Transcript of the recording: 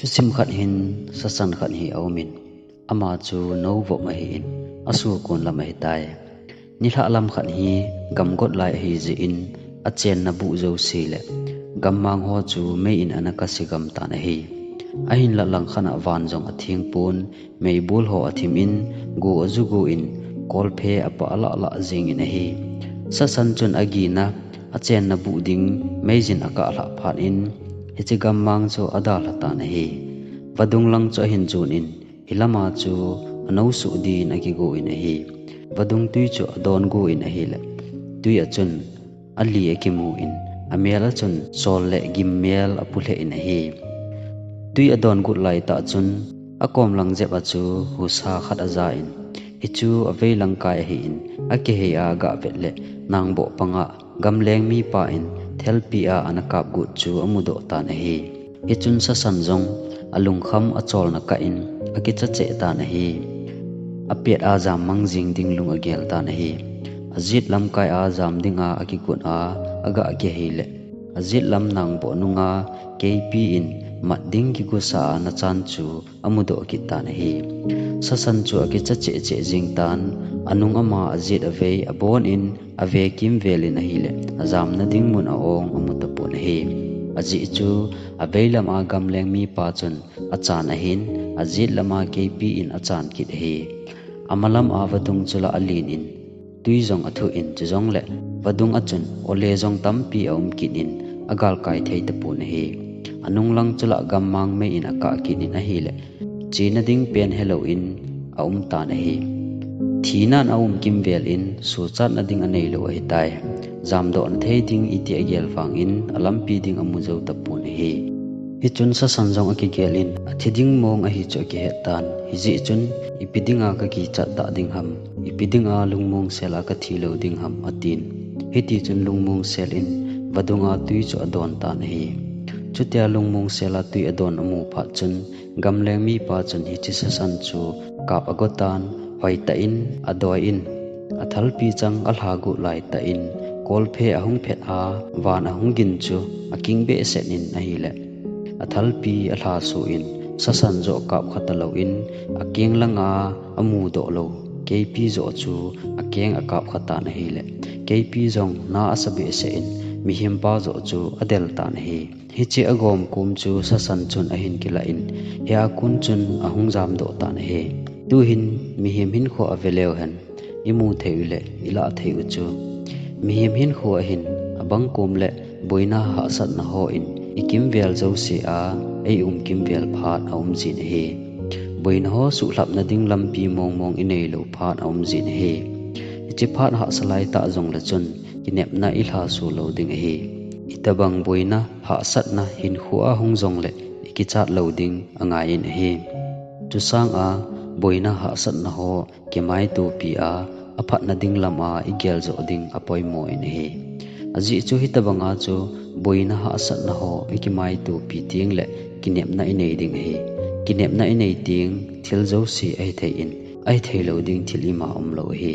sim khat hin sasan khat hi aumin ama chu no vo ma hi in asu kun lam hi tai ni hla lam khat hi gam got lai hi ji in a chen na bu zo si le gam mang ho chu me in anaka sigam ta na hi a hin la lang khana van jong a thing pun mei bul ho athim in gu azu gu in kol phe apa ala la jing in hi sasan chun agina a chen na bu ding meijin aka hla phan in hichi gam mang chu ada hla ta na hi vadung lang cho hin chun in hilama chu anau su din aki go in hi vadung tui chu adon go in hi le tui a chun ali akimu in amela chun sol le gimmel apule in hi tui adon gut lai ta chun akom lang jep a chu husa khat aza in ichu avei lang kai hi in ake he a ga vet le nang bo panga gam leng mi pa in thelpi a anakap gut chu amudo ta na hi ichun sa sanjong alung kham achol na ka in akicha che ta na hi apiat a jam mangjing ding lung agel ta na hi azit lam kai a jam dinga akikun a aga ake hi le azit lam nang bo nunga kp in mat ding ki gusa na chan chu amudo kita na hi sasan chu akicha che che jing tan anung ama azit ave abon in ave kim velin a hi le azam na ding mun a ong amuta pu na hi aji chu aveilam a gam leng mi pa chun achan a hin azit lama kp in achan kit hi amalam a vadung chula alin in tui jong athu in chong le vadung achun ole jong tampi aum kin in agal kai thei ta pu na hi anung lang chula gam mang me in aka kin in a hi le china ding pen hello in aum ta na hi thina na kim vel in su chat na ding anei lo hi tai jam do an thei ding iti agel fang in alam pi ding amu zo ta pu na hi hi chun sa sanjong aki gelin athiding mong a hi cho ke hetan hi ji chun ipidinga ka ki chat da ding ham ipidinga lungmong sela ka thilo ding ham atin hi ti chun lungmong sel in vadunga tui cho adon ta na hi chutia lungmong sela tui adon amu pha chun gamleng mi pa chun hi chi sa san chu kap agotan hoi ta in adoi in athal pi chang alha gu lai ta in kol phe ahung phet a wan ahung gin chu aking be set in a hi le athal pi alha su in sasan zo kap khatalo in akeng langa amu do lo kp zo chu akeng akap khata na hi le kp zong na asabe se in mihim pa zo chu adel ta na hi hi chi agom kum chu sasan chun ahin kila in ya kun chun ahung jam do ta na hi tu hin mihim hin kho aveleu han imu theile ila theu chu mihim hin kho ahin abang kum le boina ha sat na ho in ikim vel zo se a ei kim vel phat aum jin he boin ho su hlap na ding lam pi mong mong inei lo phat aum jin he chi phat ha salai ta jong la chun kinep na ilha su lo ding he itabang boina ha sat na hin khua hung jong le ikichat lo ding anga in he tu sang a boina ha sat na ho kemai tu pi a aphat na ding lama igel zo ding apoi mo in he aji chu hitabanga chu boina ha sat na ho ikimai tu pi ting le kinep na inei ding he kinep na inei ting thil zo si ai thei in ai thei lo ding thil ima lo he